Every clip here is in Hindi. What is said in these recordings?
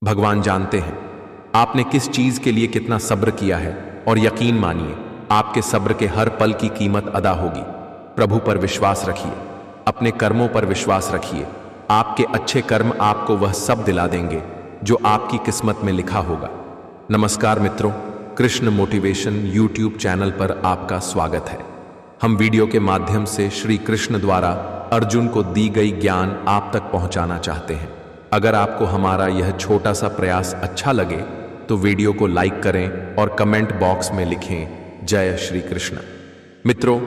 भगवान जानते हैं आपने किस चीज के लिए कितना सब्र किया है और यकीन मानिए आपके सब्र के हर पल की कीमत अदा होगी। प्रभु पर विश्वास रखिए, अपने कर्मों पर विश्वास रखिए। आपके अच्छे कर्म आपको वह सब दिला देंगे जो आपकी किस्मत में लिखा होगा। नमस्कार मित्रों, कृष्ण मोटिवेशन यूट्यूब चैनल पर आपका स्वागत है। हम वीडियो के माध्यम से श्री कृष्ण द्वारा अर्जुन को दी गई ज्ञान आप तक पहुंचाना चाहते हैं। अगर आपको हमारा यह छोटा सा प्रयास अच्छा लगे तो वीडियो को लाइक करें और कमेंट बॉक्स में लिखें जय श्री कृष्ण। मित्रों,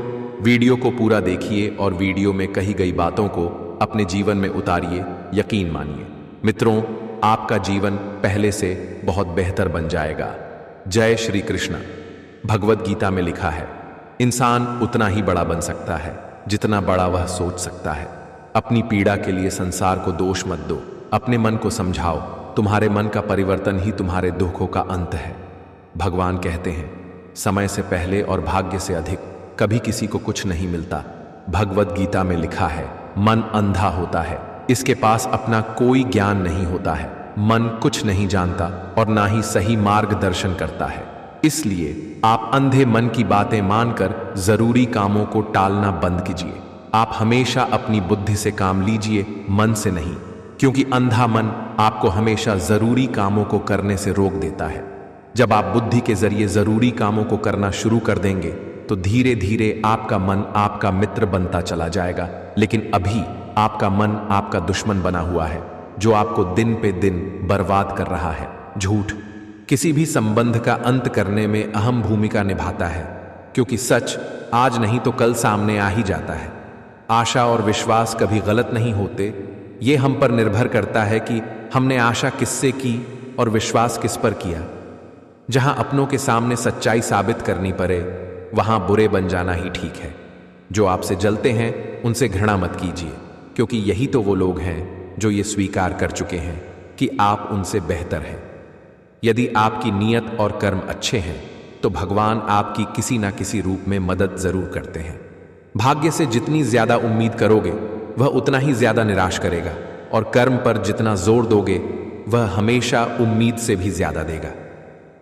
वीडियो को पूरा देखिए और वीडियो में कही गई बातों को अपने जीवन में उतारिए, यकीन मानिए मित्रों, आपका जीवन पहले से बहुत बेहतर बन जाएगा। जय श्री कृष्ण। भगवद गीता में लिखा है, इंसान उतना ही बड़ा बन सकता है जितना बड़ा वह सोच सकता है। अपनी पीड़ा के लिए संसार को दोष मत दो, अपने मन को समझाओ। तुम्हारे मन का परिवर्तन ही तुम्हारे दुखों का अंत है। भगवान कहते हैं, समय से पहले और भाग्य से अधिक कभी किसी को कुछ नहीं मिलता। भगवद गीता में लिखा है, मन अंधा होता है, इसके पास अपना कोई ज्ञान नहीं होता है। मन कुछ नहीं जानता और ना ही सही मार्गदर्शन करता है। इसलिए आप अंधे मन की बातें मानकर जरूरी कामों को टालना बंद कीजिए। आप हमेशा अपनी बुद्धि से काम लीजिए, मन से नहीं, क्योंकि अंधा मन आपको हमेशा जरूरी कामों को करने से रोक देता है। जब आप बुद्धि के जरिए जरूरी कामों को करना शुरू कर देंगे तो धीरे धीरे आपका मन आपका मित्र बनता चला जाएगा। लेकिन अभी आपका मन आपका दुश्मन बना हुआ है, जो आपको दिन पे दिन बर्बाद कर रहा है। झूठ किसी भी संबंध का अंत करने में अहम भूमिका निभाता है, क्योंकि सच आज नहीं तो कल सामने आ ही जाता है। आशा और विश्वास कभी गलत नहीं होते। ये हम पर निर्भर करता है कि हमने आशा किससे की और विश्वास किस पर किया। जहां अपनों के सामने सच्चाई साबित करनी पड़े, वहां बुरे बन जाना ही ठीक है। जो आपसे जलते हैं उनसे घृणा मत कीजिए, क्योंकि यही तो वो लोग हैं जो ये स्वीकार कर चुके हैं कि आप उनसे बेहतर हैं। यदि आपकी नीयत और कर्म अच्छे हैं तो भगवान आपकी किसी ना किसी रूप में मदद जरूर करते हैं। भाग्य से जितनी ज्यादा उम्मीद करोगे वह उतना ही ज्यादा निराश करेगा, और कर्म पर जितना जोर दोगे वह हमेशा उम्मीद से भी ज्यादा देगा।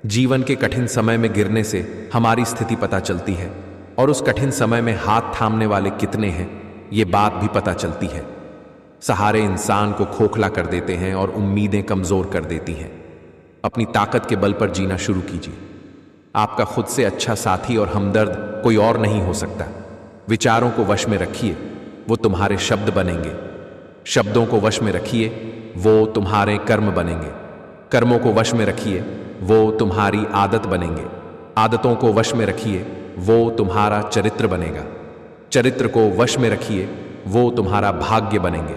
जीवन के कठिन समय में गिरने से हमारी स्थिति पता चलती है, और उस कठिन समय में हाथ थामने वाले कितने हैं ये बात भी पता चलती है। सहारे इंसान को खोखला कर देते हैं और उम्मीदें कमजोर कर देती हैं। अपनी ताकत के बल पर जीना शुरू कीजिए। आपका खुद से अच्छा साथी और हमदर्द कोई और नहीं हो सकता। विचारों को वश में रखिए, वो तुम्हारे शब्द बनेंगे। शब्दों को वश में रखिए, वो तुम्हारे कर्म बनेंगे। कर्मों को वश में रखिए, वो तुम्हारी आदत बनेंगे। आदतों को वश में रखिए, वो तुम्हारा चरित्र बनेगा। चरित्र को वश में रखिए, वो तुम्हारा भाग्य बनेंगे।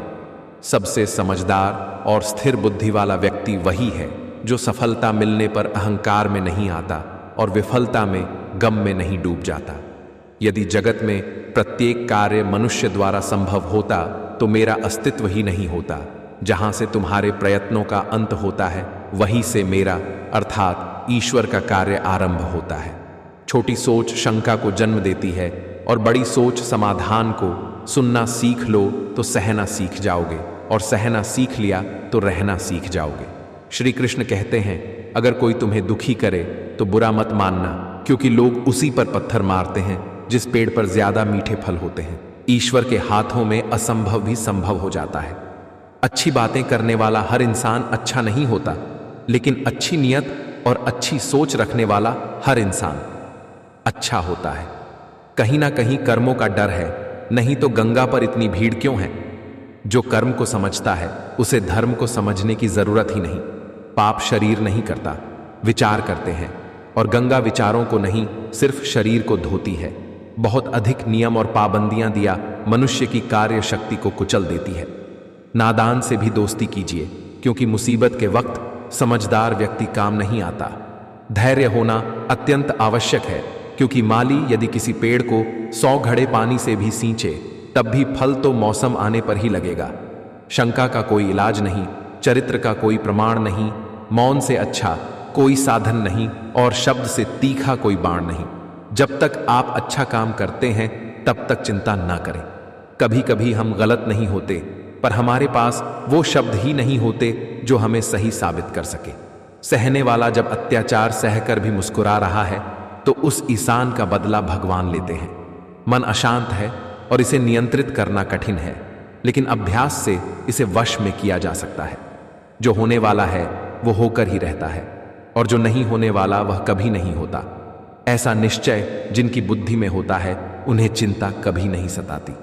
सबसे समझदार और स्थिर बुद्धि वाला व्यक्ति वही है जो सफलता मिलने पर अहंकार में नहीं आता और विफलता में गम में नहीं डूब जाता। यदि जगत में प्रत्येक कार्य मनुष्य द्वारा संभव होता तो मेरा अस्तित्व ही नहीं होता। जहां से तुम्हारे प्रयत्नों का अंत होता है वहीं से मेरा अर्थात ईश्वर का कार्य आरंभ होता है। छोटी सोच शंका को जन्म देती है और बड़ी सोच समाधान को। सुनना सीख लो तो सहना सीख जाओगे, और सहना सीख लिया तो रहना सीख जाओगे। श्री कृष्ण कहते हैं, अगर कोई तुम्हें दुखी करे तो बुरा मत मानना, क्योंकि लोग उसी पर पत्थर मारते हैं जिस पेड़ पर ज्यादा मीठे फल होते हैं। ईश्वर के हाथों में असंभव भी संभव हो जाता है। अच्छी बातें करने वाला हर इंसान अच्छा नहीं होता, लेकिन अच्छी नियत और अच्छी सोच रखने वाला हर इंसान अच्छा होता है। कहीं ना कहीं कर्मों का डर है, नहीं तो गंगा पर इतनी भीड़ क्यों है। जो कर्म को समझता है उसे धर्म को समझने की जरूरत ही नहीं। पाप शरीर नहीं करता, विचार करते हैं, और गंगा विचारों को नहीं सिर्फ शरीर को धोती है। बहुत अधिक नियम और पाबंदियां दिया मनुष्य की कार्य शक्ति को कुचल देती है। नादान से भी दोस्ती कीजिए, क्योंकि मुसीबत के वक्त समझदार व्यक्ति काम नहीं आता। धैर्य होना अत्यंत आवश्यक है, क्योंकि माली यदि किसी पेड़ को 100 घड़े पानी से भी सींचे तब भी फल तो मौसम आने पर ही लगेगा। शंका का कोई इलाज नहीं, चरित्र का कोई प्रमाण नहीं, मौन से अच्छा कोई साधन नहीं, और शब्द से तीखा कोई बाण नहीं। जब तक आप अच्छा काम करते हैं तब तक चिंता ना करें। कभी कभी हम गलत नहीं होते, पर हमारे पास वो शब्द ही नहीं होते जो हमें सही साबित कर सके। सहने वाला जब अत्याचार सहकर भी मुस्कुरा रहा है तो उस ईसान का बदला भगवान लेते हैं। मन अशांत है और इसे नियंत्रित करना कठिन है, लेकिन अभ्यास से इसे वश में किया जा सकता है। जो होने वाला है वो होकर ही रहता है, और जो नहीं होने वाला वह कभी नहीं होता। ऐसा निश्चय जिनकी बुद्धि में होता है उन्हें चिंता कभी नहीं सताती।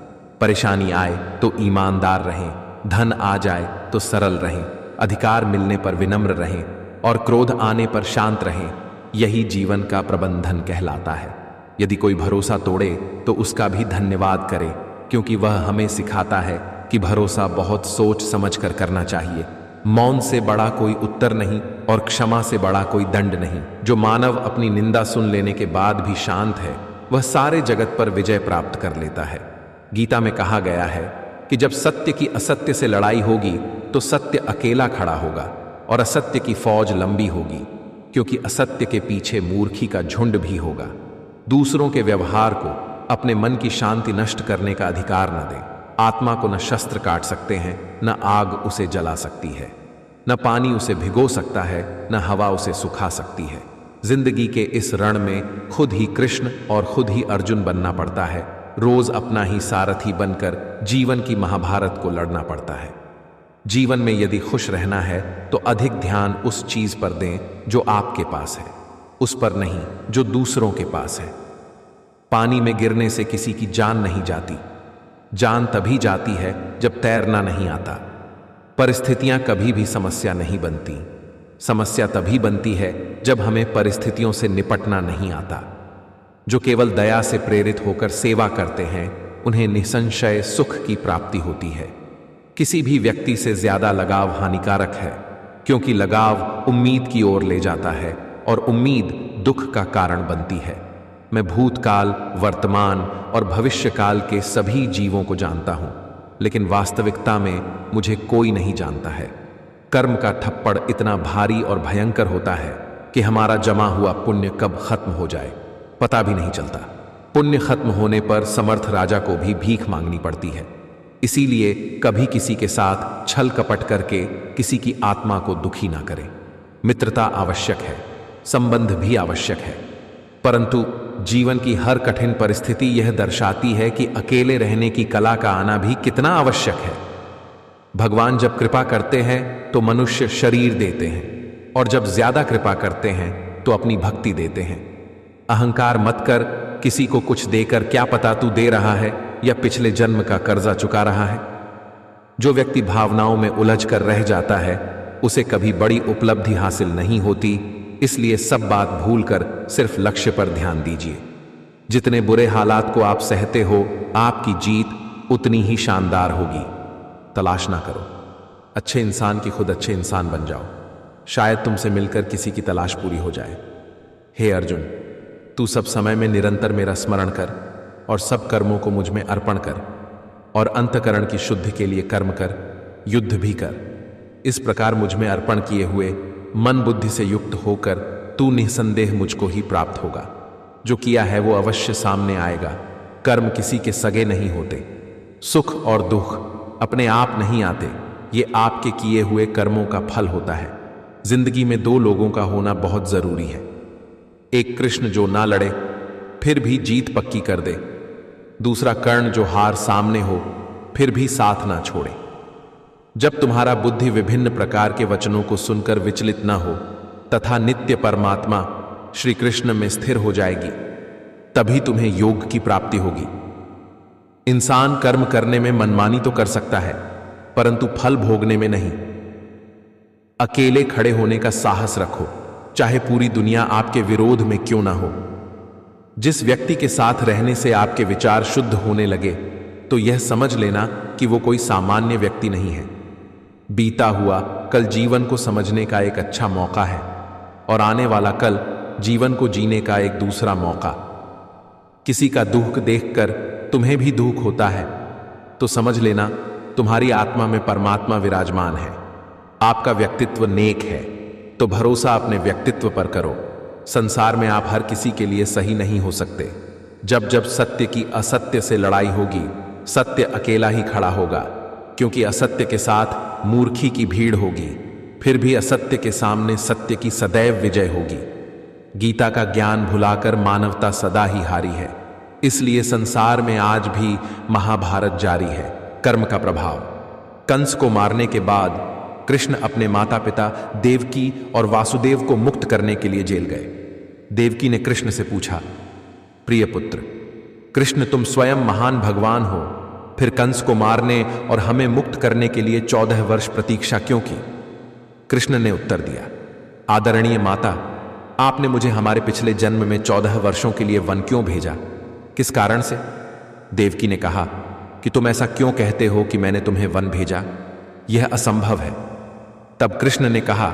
परेशानी आए तो ईमानदार रहें, धन आ जाए तो सरल रहें, अधिकार मिलने पर विनम्र रहें और क्रोध आने पर शांत रहें। यही जीवन का प्रबंधन कहलाता है। यदि कोई भरोसा तोड़े तो उसका भी धन्यवाद करे, क्योंकि वह हमें सिखाता है कि भरोसा बहुत सोच समझ कर करना चाहिए। मौन से बड़ा कोई उत्तर नहीं और क्षमा से बड़ा कोई दंड नहीं। जो मानव अपनी निंदा सुन लेने के बाद भी शांत है वह सारे जगत पर विजय प्राप्त कर लेता है। गीता में कहा गया है कि जब सत्य की असत्य से लड़ाई होगी तो सत्य अकेला खड़ा होगा और असत्य की फौज लंबी होगी, क्योंकि असत्य के पीछे मूर्खी का झुंड भी होगा। दूसरों के व्यवहार को, अपने मन की शांति नष्ट करने का अधिकार न दें। आत्मा को न शस्त्र काट सकते हैं, न आग उसे जला सकती है, न पानी उसे भिगो सकता है, न हवा उसे सुखा सकती है। जिंदगी के इस रण में खुद ही कृष्ण और खुद ही अर्जुन बनना पड़ता है। रोज अपना ही सारथी बनकर जीवन की महाभारत को लड़ना पड़ता है। जीवन में यदि खुश रहना है तो अधिक ध्यान उस चीज पर दें जो आपके पास है, उस पर नहीं जो दूसरों के पास है। पानी में गिरने से किसी की जान नहीं जाती। जान तभी जाती है जब तैरना नहीं आता। परिस्थितियां कभी भी समस्या नहीं बनती। समस्या तभी बनती है जब हमें परिस्थितियों से निपटना नहीं आता। जो केवल दया से प्रेरित होकर सेवा करते हैं उन्हें निसंशय सुख की प्राप्ति होती है। किसी भी व्यक्ति से ज्यादा लगाव हानिकारक है, क्योंकि लगाव उम्मीद की ओर ले जाता है और उम्मीद दुख का कारण बनती है। मैं भूतकाल, वर्तमान और भविष्यकाल के सभी जीवों को जानता हूं, लेकिन वास्तविकता में मुझे कोई नहीं जानता है। कर्म का थप्पड़ इतना भारी और भयंकर होता है कि हमारा जमा हुआ पुण्य कब खत्म हो जाए पता भी नहीं चलता। पुण्य खत्म होने पर समर्थ राजा को भी भीख मांगनी पड़ती है। इसीलिए कभी किसी के साथ छल कपट करके किसी की आत्मा को दुखी ना करें। मित्रता आवश्यक है, संबंध भी आवश्यक है, परंतु जीवन की हर कठिन परिस्थिति यह दर्शाती है कि अकेले रहने की कला का आना भी कितना आवश्यक है। भगवान जब कृपा करते हैं तो मनुष्य शरीर देते हैं, और जब ज्यादा कृपा करते हैं तो अपनी भक्ति देते हैं। अहंकार मत कर, किसी को कुछ देकर क्या पता तू दे रहा है या पिछले जन्म का कर्जा चुका रहा है। जो व्यक्ति भावनाओं में उलझ कर रह जाता है उसे कभी बड़ी उपलब्धि हासिल नहीं होती। इसलिए सब बात भूलकर सिर्फ लक्ष्य पर ध्यान दीजिए। जितने बुरे हालात को आप सहते हो, आपकी जीत उतनी ही शानदार होगी। तलाश ना करो, अच्छे इंसान की खुद अच्छे इंसान बन जाओ। शायद तुमसे मिलकर किसी की तलाश पूरी हो जाए। हे अर्जुन, तू सब समय में निरंतर मेरा स्मरण कर और सब कर्मों को मुझ में अर्पण कर, और अंतकरण की शुद्धि के लिए कर्म कर, युद्ध भी कर। इस प्रकार मुझ में अर्पण किए हुए मन बुद्धि से युक्त होकर तू निसंदेह मुझको ही प्राप्त होगा। जो किया है वो अवश्य सामने आएगा। कर्म किसी के सगे नहीं होते। सुख और दुख अपने आप नहीं आते, ये आपके किए हुए कर्मों का फल होता है। जिंदगी में दो लोगों का होना बहुत जरूरी है। एक कृष्ण जो ना लड़े फिर भी जीत पक्की कर दे, दूसरा कर्ण जो हार सामने हो फिर भी साथ ना छोड़े। जब तुम्हारा बुद्धि विभिन्न प्रकार के वचनों को सुनकर विचलित न हो तथा नित्य परमात्मा श्री कृष्ण में स्थिर हो जाएगी, तभी तुम्हें योग की प्राप्ति होगी। इंसान कर्म करने में मनमानी तो कर सकता है, परंतु फल भोगने में नहीं। अकेले खड़े होने का साहस रखो, चाहे पूरी दुनिया आपके विरोध में क्यों ना हो। जिस व्यक्ति के साथ रहने से आपके विचार शुद्ध होने लगे तो यह समझ लेना कि वो कोई सामान्य व्यक्ति नहीं है। बीता हुआ कल जीवन को समझने का एक अच्छा मौका है, और आने वाला कल जीवन को जीने का एक दूसरा मौका। किसी का दुख देखकर तुम्हें भी दुख होता है तो समझ लेना तुम्हारी आत्मा में परमात्मा विराजमान है। आपका व्यक्तित्व नेक है तो भरोसा अपने व्यक्तित्व पर करो। संसार में आप हर किसी के लिए सही नहीं हो सकते। जब जब सत्य की असत्य से लड़ाई होगी, सत्य अकेला ही खड़ा होगा। क्योंकि असत्य के साथ मूर्खी की भीड़ होगी, फिर भी असत्य के सामने सत्य की सदैव विजय होगी। गीता का ज्ञान भुलाकर मानवता सदा ही हारी है। इसलिए संसार में आज भी महाभारत जारी है। कर्म का प्रभाव। कंस को मारने के बाद कृष्ण अपने माता पिता देवकी और वासुदेव को मुक्त करने के लिए जेल गए। देवकी ने कृष्ण से पूछा, प्रिय पुत्र कृष्ण, तुम स्वयं महान भगवान हो, फिर कंस को मारने और हमें मुक्त करने के लिए 14 वर्ष प्रतीक्षा क्यों की? कृष्ण ने उत्तर दिया, आदरणीय माता, आपने मुझे हमारे पिछले जन्म में 14 वर्षों के लिए वन क्यों भेजा? किस कारण से? देवकी ने कहा कि तुम ऐसा क्यों कहते हो कि मैंने तुम्हें वन भेजा? यह असंभव है। तब कृष्ण ने कहा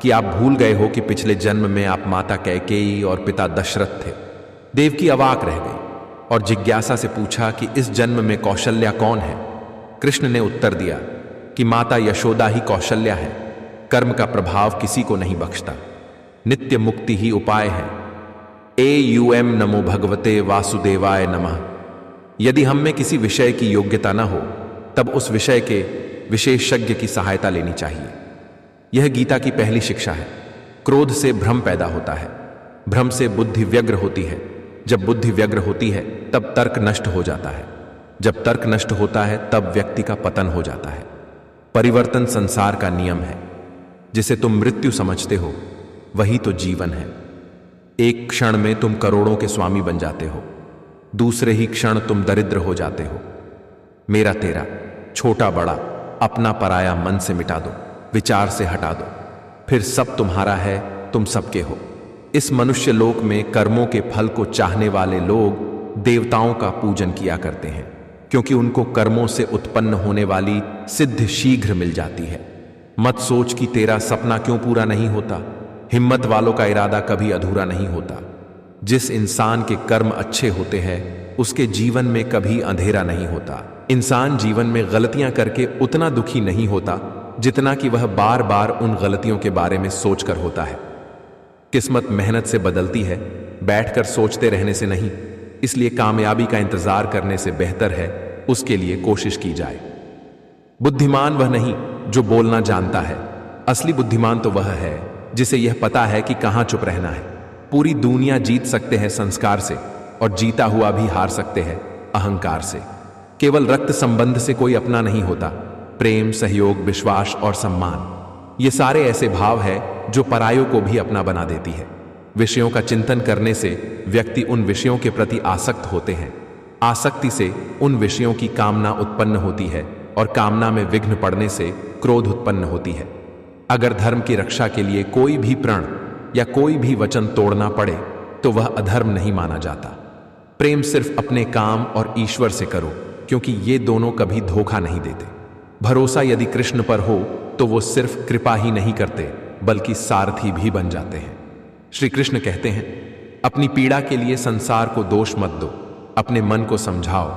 कि आप भूल गए हो कि पिछले जन्म में आप माता कैकेयी और पिता दशरथ थे। देवकी अवाक रह गई और जिज्ञासा से पूछा कि इस जन्म में कौशल्या कौन है? कृष्ण ने उत्तर दिया कि माता यशोदा ही कौशल्या है। कर्म का प्रभाव किसी को नहीं बख्शता, नित्य मुक्ति ही उपाय है। नमो भगवते वासुदेवाय नमः। यदि हम में किसी विषय की योग्यता न हो, तब उस विषय के विशेषज्ञ की सहायता लेनी चाहिए। यह गीता की पहली शिक्षा है। क्रोध से भ्रम पैदा होता है, भ्रम से बुद्धि व्यग्र होती है, जब बुद्धि व्यग्र होती है तब तर्क नष्ट हो जाता है, जब तर्क नष्ट होता है तब व्यक्ति का पतन हो जाता है। परिवर्तन संसार का नियम है। जिसे तुम मृत्यु समझते हो वही तो जीवन है। एक क्षण में तुम करोड़ों के स्वामी बन जाते हो, दूसरे ही क्षण तुम दरिद्र हो जाते हो। मेरा तेरा, छोटा बड़ा, अपना पराया मन से मिटा दो, विचार से हटा दो, फिर सब तुम्हारा है, तुम सबके हो। इस मनुष्य लोक में कर्मों के फल को चाहने वाले लोग देवताओं का पूजन किया करते हैं, क्योंकि उनको कर्मों से उत्पन्न होने वाली सिद्ध शीघ्र मिल जाती है। मत सोच कि तेरा सपना क्यों पूरा नहीं होता। हिम्मत वालों का इरादा कभी अधूरा नहीं होता। जिस इंसान के कर्म अच्छे होते हैं उसके जीवन में कभी अंधेरा नहीं होता। इंसान जीवन में गलतियां करके उतना दुखी नहीं होता जितना कि वह बार बार उन गलतियों के बारे में सोचकर होता है। किस्मत मेहनत से बदलती है, बैठकर सोचते रहने से नहीं। इसलिए कामयाबी का इंतजार करने से बेहतर है उसके लिए कोशिश की जाए। बुद्धिमान वह नहीं जो बोलना जानता है, असली बुद्धिमान तो वह है जिसे यह पता है कि कहां चुप रहना है। पूरी दुनिया जीत सकते हैं संस्कार से, और जीता हुआ भी हार सकते हैं अहंकार से। केवल रक्त संबंध से कोई अपना नहीं होता। प्रेम, सहयोग, विश्वास और सम्मान, ये सारे ऐसे भाव है जो परायों को भी अपना बना देती है। विषयों का चिंतन करने से व्यक्ति उन विषयों के प्रति आसक्त होते हैं। आसक्ति से उन विषयों की कामना उत्पन्न होती है, और कामना में विघ्न पड़ने से क्रोध उत्पन्न होती है। अगर धर्म की रक्षा के लिए कोई भी प्रण या कोई भी वचन तोड़ना पड़े तो वह अधर्म नहीं माना जाता। प्रेम सिर्फ अपने काम और ईश्वर से करो, क्योंकि ये दोनों कभी धोखा नहीं देते। भरोसा यदि कृष्ण पर हो तो वो सिर्फ कृपा ही नहीं करते बल्कि सारथी भी बन जाते हैं। श्री कृष्ण कहते हैं, अपनी पीड़ा के लिए संसार को दोष मत दो, अपने मन को समझाओ।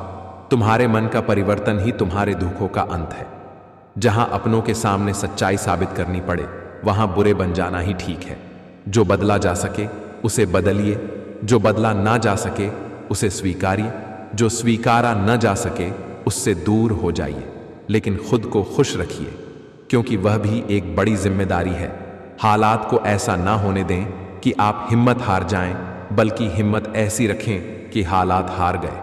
तुम्हारे मन का परिवर्तन ही तुम्हारे दुखों का अंत है। जहां अपनों के सामने सच्चाई साबित करनी पड़े वहां बुरे बन जाना ही ठीक है। जो बदला जा सके उसे बदलिए, जो बदला ना जा सके उसे स्वीकारिए, जो स्वीकारा न जा सके उससे दूर हो जाइए। लेकिन खुद को खुश रखिए, क्योंकि वह भी एक बड़ी जिम्मेदारी है। हालात को ऐसा ना होने दें कि आप हिम्मत हार जाएं, बल्कि हिम्मत ऐसी रखें कि हालात हार गए।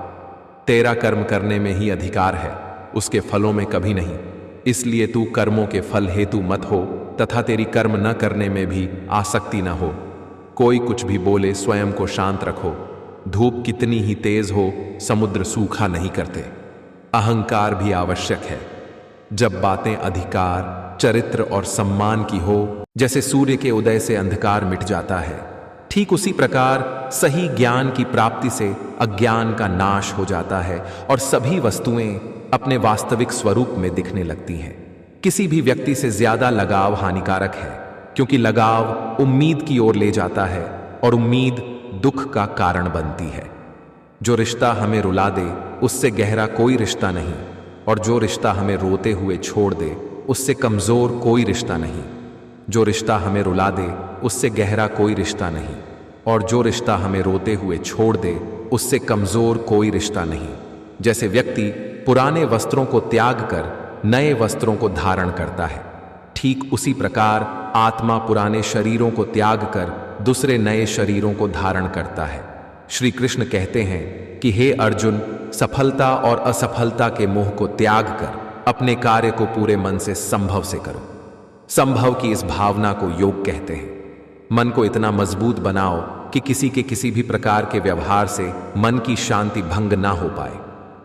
तेरा कर्म करने में ही अधिकार है, उसके फलों में कभी नहीं। इसलिए तू कर्मों के फल हेतु मत हो, तथा तेरी कर्म न करने में भी आसक्ति न हो। कोई कुछ भी बोले, स्वयं को शांत रखो। धूप कितनी ही तेज हो, समुद्र सूखा नहीं करते। अहंकार भी आवश्यक है। जब बातें अधिकार, चरित्र और सम्मान की हो, जैसे सूर्य के उदय से अंधकार मिट जाता है, ठीक उसी प्रकार सही ज्ञान की प्राप्ति से अज्ञान का नाश हो जाता है और सभी वस्तुएं अपने वास्तविक स्वरूप में दिखने लगती हैं। किसी भी व्यक्ति से ज्यादा लगाव हानिकारक है, क्योंकि लगाव उम्मीद की ओर ले जाता है और उम्मीद दुख का कारण बनती है। जो रिश्ता हमें रुला दे उससे गहरा कोई रिश्ता नहीं, और जो रिश्ता हमें रोते हुए छोड़ दे उससे कमजोर कोई रिश्ता नहीं। जो रिश्ता हमें रुला दे उससे गहरा कोई रिश्ता नहीं, और जो रिश्ता हमें रोते हुए छोड़ दे उससे कमजोर कोई रिश्ता नहीं। जैसे व्यक्ति पुराने वस्त्रों को त्याग कर नए वस्त्रों को धारण करता है। ठीक उसी प्रकार आत्मा पुराने शरीरों को त्याग कर दूसरे नए शरीरों को धारण करता है। श्री कृष्ण कहते हैं कि हे अर्जुन, सफलता और असफलता के मोह को त्याग कर अपने कार्य को पूरे मन से संभव से करो। संभव की इस भावना को योग कहते हैं। मन को इतना मजबूत बनाओ कि किसी के किसी भी प्रकार के व्यवहार से मन की शांति भंग ना हो पाए।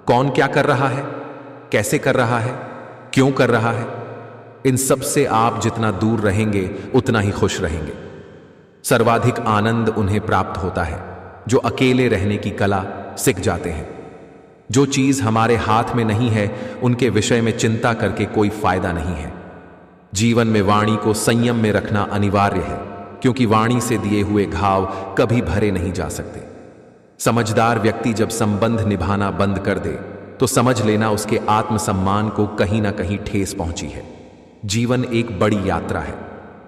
कौन क्या कर रहा है, कैसे कर रहा है, क्यों कर रहा है, इन सब से आप जितना दूर रहेंगे उतना ही खुश रहेंगे। सर्वाधिक आनंद उन्हें प्राप्त होता है जो अकेले रहने की कला सीख जाते हैं। जो चीज हमारे हाथ में नहीं है उनके विषय में चिंता करके कोई फायदा नहीं है। जीवन में वाणी को संयम में रखना अनिवार्य है, क्योंकि वाणी से दिए हुए घाव कभी भरे नहीं जा सकते। समझदार व्यक्ति जब संबंध निभाना बंद कर दे तो समझ लेना उसके आत्मसम्मान को कहीं ना कहीं ठेस पहुंची है। जीवन एक बड़ी यात्रा है।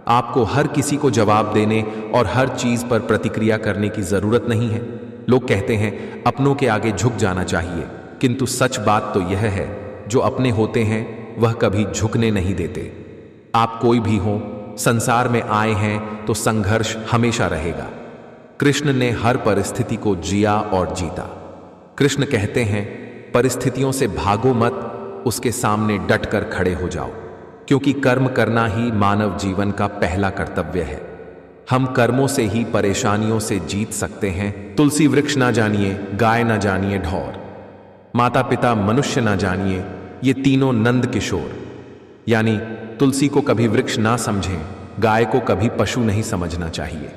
आपको हर किसी को जवाब देने और हर चीज पर प्रतिक्रिया करने की जरूरत नहीं है। लोग कहते हैं अपनों के आगे झुक जाना चाहिए, किंतु सच बात तो यह है, जो अपने होते हैं वह कभी झुकने नहीं देते। आप कोई भी हो, संसार में आए हैं तो संघर्ष हमेशा रहेगा। कृष्ण ने हर परिस्थिति को जिया और जीता। कृष्ण कहते हैं परिस्थितियों से भागो मत, उसके सामने डटकर खड़े हो जाओ, क्योंकि कर्म करना ही मानव जीवन का पहला कर्तव्य है। हम कर्मों से ही परेशानियों से जीत सकते हैं। तुलसी वृक्ष ना जानिए, गाय ना जानिए ढौर, माता पिता मनुष्य ना जानिए, ये तीनों नंद किशोर। यानी तुलसी को कभी वृक्ष ना समझें, गाय को कभी पशु नहीं समझना चाहिए,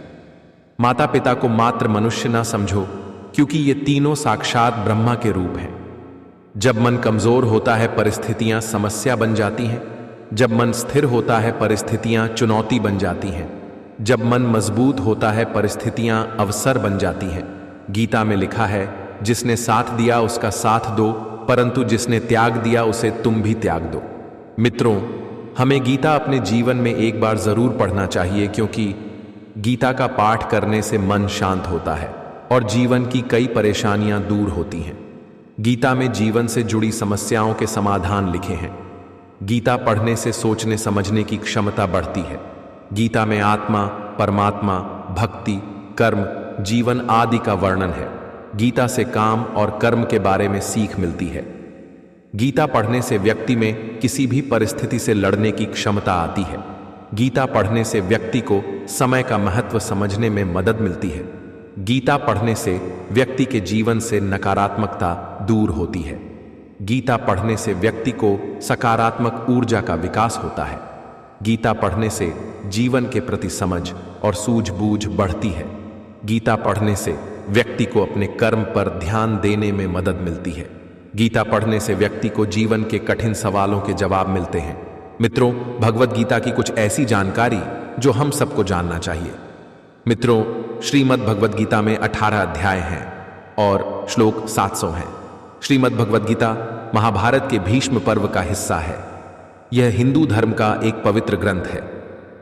माता पिता को मात्र मनुष्य ना समझो, क्योंकि ये तीनों साक्षात ब्रह्मा के रूप हैं। जब मन कमजोर होता है परिस्थितियां समस्या बन जाती हैं। जब मन स्थिर होता है परिस्थितियां चुनौती बन जाती हैं। जब मन मजबूत होता है परिस्थितियां अवसर बन जाती हैं। गीता में लिखा है, जिसने साथ दिया उसका साथ दो, परंतु जिसने त्याग दिया उसे तुम भी त्याग दो। मित्रों, हमें गीता अपने जीवन में एक बार जरूर पढ़ना चाहिए, क्योंकि गीता का पाठ करने से मन शांत होता है और जीवन की कई परेशानियां दूर होती हैं। गीता में जीवन से जुड़ी समस्याओं के समाधान लिखे हैं। गीता पढ़ने से सोचने समझने की क्षमता बढ़ती है। गीता में आत्मा, परमात्मा, भक्ति, कर्म, जीवन आदि का वर्णन है। गीता से काम और कर्म के बारे में सीख मिलती है। गीता पढ़ने से व्यक्ति में किसी भी परिस्थिति से लड़ने की क्षमता आती है। गीता पढ़ने से व्यक्ति को समय का महत्व समझने में मदद मिलती है। गीता पढ़ने से व्यक्ति के जीवन से नकारात्मकता दूर होती है। गीता पढ़ने से व्यक्ति को सकारात्मक ऊर्जा का विकास होता है। गीता पढ़ने से जीवन के प्रति समझ और सूझबूझ बढ़ती है। गीता पढ़ने से व्यक्ति को अपने कर्म पर ध्यान देने में मदद मिलती है। गीता पढ़ने से व्यक्ति को जीवन के कठिन सवालों के जवाब मिलते हैं। मित्रों, भगवत गीता की कुछ ऐसी जानकारी जो हम सबको जानना चाहिए। मित्रों, श्रीमद् भगवत गीता में 18 अध्याय हैं और श्लोक 700 हैं। श्रीमद् भगवत गीता महाभारत के भीष्म पर्व का हिस्सा है। यह हिंदू धर्म का एक पवित्र ग्रंथ है।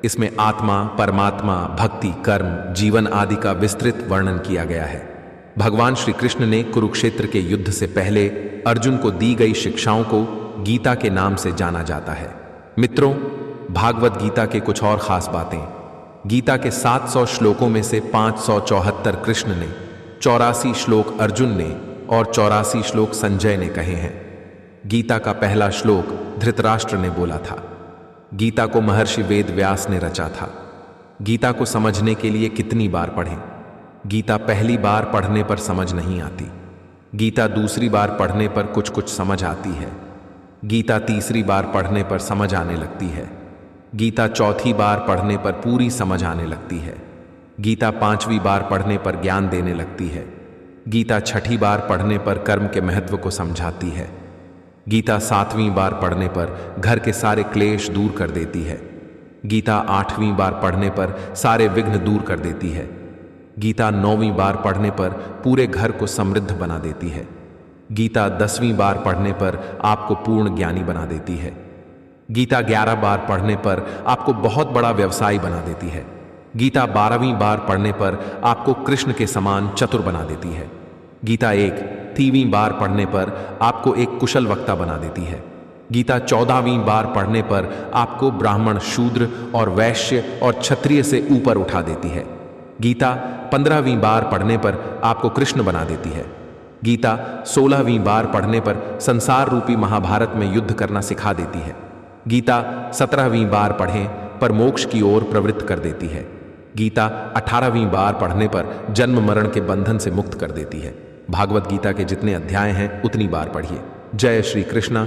इसमें आत्मा, परमात्मा, भक्ति, कर्म, जीवन आदि का विस्तृत वर्णन किया गया है। भगवान श्री कृष्ण ने कुरुक्षेत्र के युद्ध से पहले अर्जुन को दी गई शिक्षाओं को गीता के नाम से जाना जाता है। मित्रों, भागवत गीता के कुछ और खास बातें। गीता के 700 श्लोकों में से 574 कृष्ण ने, 84 श्लोक अर्जुन ने और 84 श्लोक संजय ने कहे हैं। गीता का पहला श्लोक धृतराष्ट्र ने बोला था। गीता को महर्षि वेद व्यास ने रचा था। गीता को समझने के लिए कितनी बार पढ़ें? गीता पहली बार पढ़ने पर समझ नहीं आती। गीता दूसरी बार पढ़ने पर कुछ कुछ समझ आती है। गीता तीसरी बार पढ़ने पर समझ आने लगती है। गीता चौथी बार पढ़ने पर पूरी समझ आने लगती है। गीता 5वीं बार पढ़ने पर ज्ञान देने लगती है। गीता 6ठी बार पढ़ने पर कर्म के महत्व को समझाती है। गीता 7वीं बार पढ़ने पर घर के सारे क्लेश दूर कर देती है। गीता 8वीं बार पढ़ने पर सारे विघ्न दूर कर देती है। गीता 9वीं बार पढ़ने पर पूरे घर को समृद्ध बना देती है। गीता 10वीं बार पढ़ने पर आपको पूर्ण ज्ञानी बना देती है। गीता 11 बार पढ़ने पर आपको बहुत बड़ा व्यवसायी बना देती है। गीता 12वीं बार पढ़ने पर आपको कृष्ण के समान चतुर बना देती है। गीता 1वीं बार पढ़ने पर आपको एक कुशल वक्ता बना देती है। गीता 14वीं बार पढ़ने पर आपको ब्राह्मण, शूद्र और वैश्य और क्षत्रिय से ऊपर उठा देती है। गीता 15वीं बार पढ़ने पर आपको कृष्ण बना देती है। गीता 16वीं बार पढ़ने पर संसार रूपी महाभारत में युद्ध करना सिखा देती है। गीता 17वीं बार पढ़ें पर मोक्ष की ओर प्रवृत्त कर देती है। गीता 18वीं बार पढ़ने पर जन्म मरण के बंधन से मुक्त कर देती है। भागवत गीता के जितने अध्याय हैं उतनी बार पढ़िए। जय श्री कृष्ण।